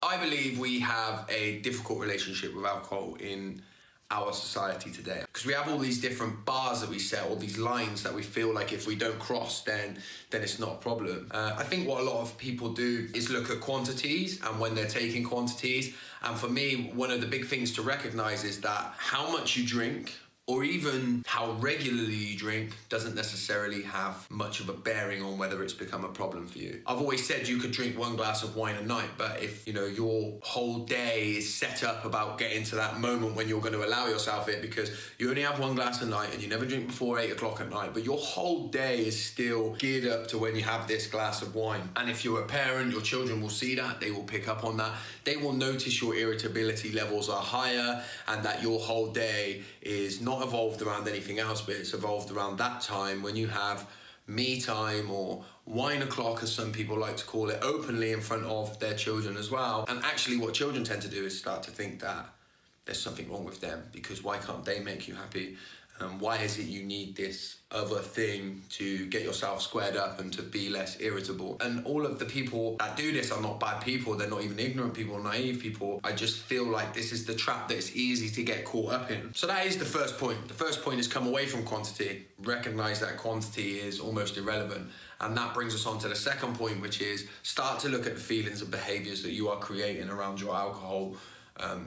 I believe we have a difficult relationship with alcohol in our society today, because we have all these different bars that we set, all these lines that we feel like if we don't cross, then it's not a problem. I think what a lot of people do is look at quantities and when they're taking quantities. And for me, one of the big things to recognize is that how much you drink, or even how regularly you drink, doesn't necessarily have much of a bearing on whether it's become a problem for you. I've always said you could drink one glass of wine a night, but if your whole day is set up about getting to that moment when you're going to allow yourself it, because you only have one glass a night and you never drink before 8 o'clock at night, but your whole day is still geared up to when you have this glass of wine. And if you're a parent, your children will see that, they will pick up on that, they will notice your irritability levels are higher, and that your whole day is not evolved around anything else, but it's evolved around that time when you have me time, or wine o'clock as some people like to call it, openly in front of their children as well. And actually what children tend to do is start to think that there's something wrong with them, because why can't they make you happy? Why is it you need this other thing to get yourself squared up and to be less irritable? And all of the people that do this are not bad people. They're not even ignorant people, naive people. I just feel like this is the trap that it's easy to get caught up in. So that is the first point. The first point is come away from quantity. Recognize that quantity is almost irrelevant. And that brings us on to the second point, which is start to look at the feelings and behaviors that you are creating around your alcohol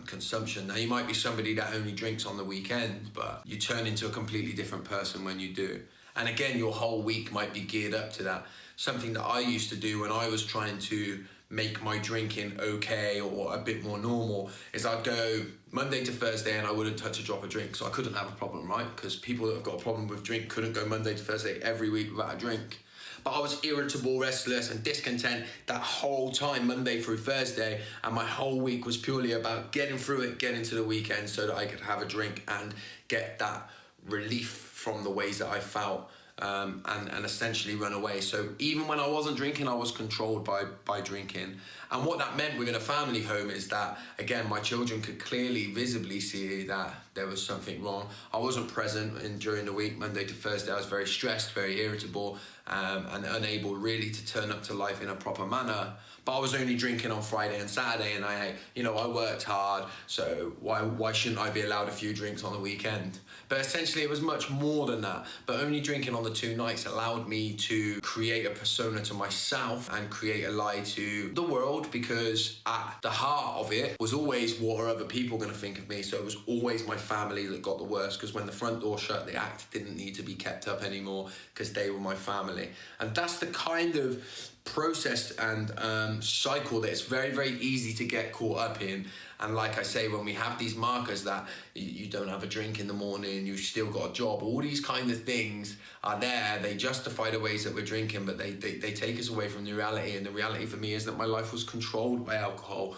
consumption. Now, you might be somebody that only drinks on the weekend, but you turn into a completely different person when you do. And again, your whole week might be geared up to that. Something that I used to do when I was trying to make my drinking okay or a bit more normal is I'd go Monday to Thursday and I wouldn't touch a drop of drink, so I couldn't have a problem, right? Because people that have got a problem with drink couldn't go Monday to Thursday every week without a drink. But I was irritable, restless and discontent that whole time, Monday through Thursday, and my whole week was purely about getting through it, getting to the weekend so that I could have a drink and get that relief from the ways that I felt, and essentially run away. So even when I wasn't drinking, I was controlled by drinking. And what that meant within a family home is that, again, my children could clearly, visibly see that there was something wrong. I wasn't present during the week, Monday to Thursday. I was very stressed, very irritable, and unable really to turn up to life in a proper manner. But I was only drinking on Friday and Saturday, and I worked hard, so why shouldn't I be allowed a few drinks on the weekend? But essentially it was much more than that. But only drinking on the 2 nights allowed me to create a persona to myself and create a lie to the world, because at the heart of it was always, what are other people going to think of me? So it was always my family that got the worst, because when the front door shut, the act didn't need to be kept up anymore because they were my family. And that's the kind of process and cycle that it's very, very easy to get caught up in. And like I say, when we have these markers that you don't have a drink in the morning, you still got a job, all these kind of things are there. They justify the ways that we're drinking, but they take us away from the reality. And the reality for me is that my life was controlled by alcohol,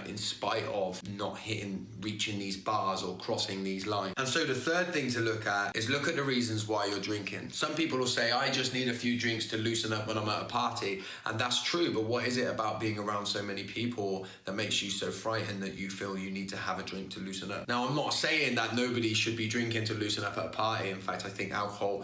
in spite of not reaching these bars or crossing these lines. And so the third thing to look at is look at the reasons why you're drinking. Some people will say, I just need a few drinks to loosen up when I'm at a party. And that's true, but what is it about being around so many people that makes you so frightened that you feel you need to have a drink to loosen up? Now, I'm not saying that nobody should be drinking to loosen up at a party. In fact, I think alcohol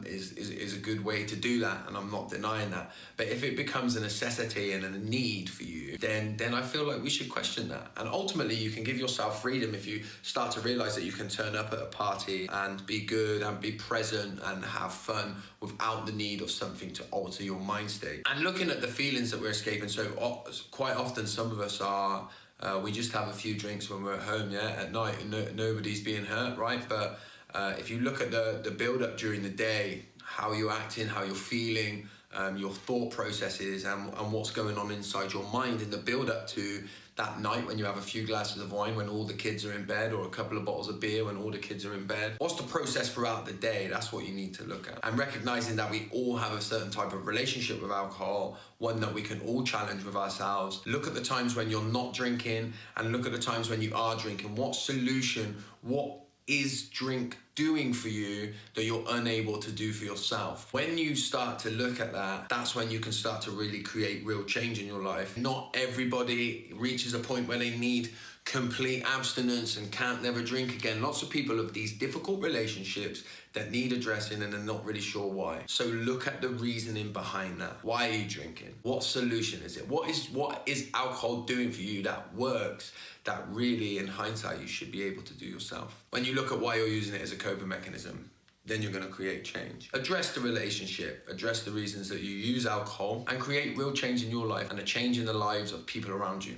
is a good way to do that, and I'm not denying that. But if it becomes a necessity and a need for you, then I feel like we should question that. And ultimately, you can give yourself freedom if you start to realize that you can turn up at a party and be good and be present and have fun without the need of something to alter your mind state. And looking at the feelings that we're escaping, so quite often some of us are we just have a few drinks when we're at home, at night, and nobody's being hurt, right? But if you look at the build-up during the day, how you're acting, how you're feeling, your thought processes and what's going on inside your mind in the build-up to that night when you have a few glasses of wine when all the kids are in bed, or a couple of bottles of beer when all the kids are in bed. What's the process throughout the day? That's what you need to look at. And recognizing that we all have a certain type of relationship with alcohol, one that we can all challenge with ourselves. Look at the times when you're not drinking and look at the times when you are drinking. What solution, what is drink doing for you that you're unable to do for yourself. When you start to look at that, that's when you can start to really create real change in your life. Not everybody reaches a point where they need complete abstinence and can't never drink again. Lots of people have these difficult relationships that need addressing and they're not really sure why. So look at the reasoning behind that. Why are you drinking? What solution is it? What is alcohol doing for you that works, that really in hindsight you should be able to do yourself? When you look at why you're using it as a coping mechanism, then you're going to create change. Address the relationship, address the reasons that you use alcohol, and create real change in your life and a change in the lives of people around you.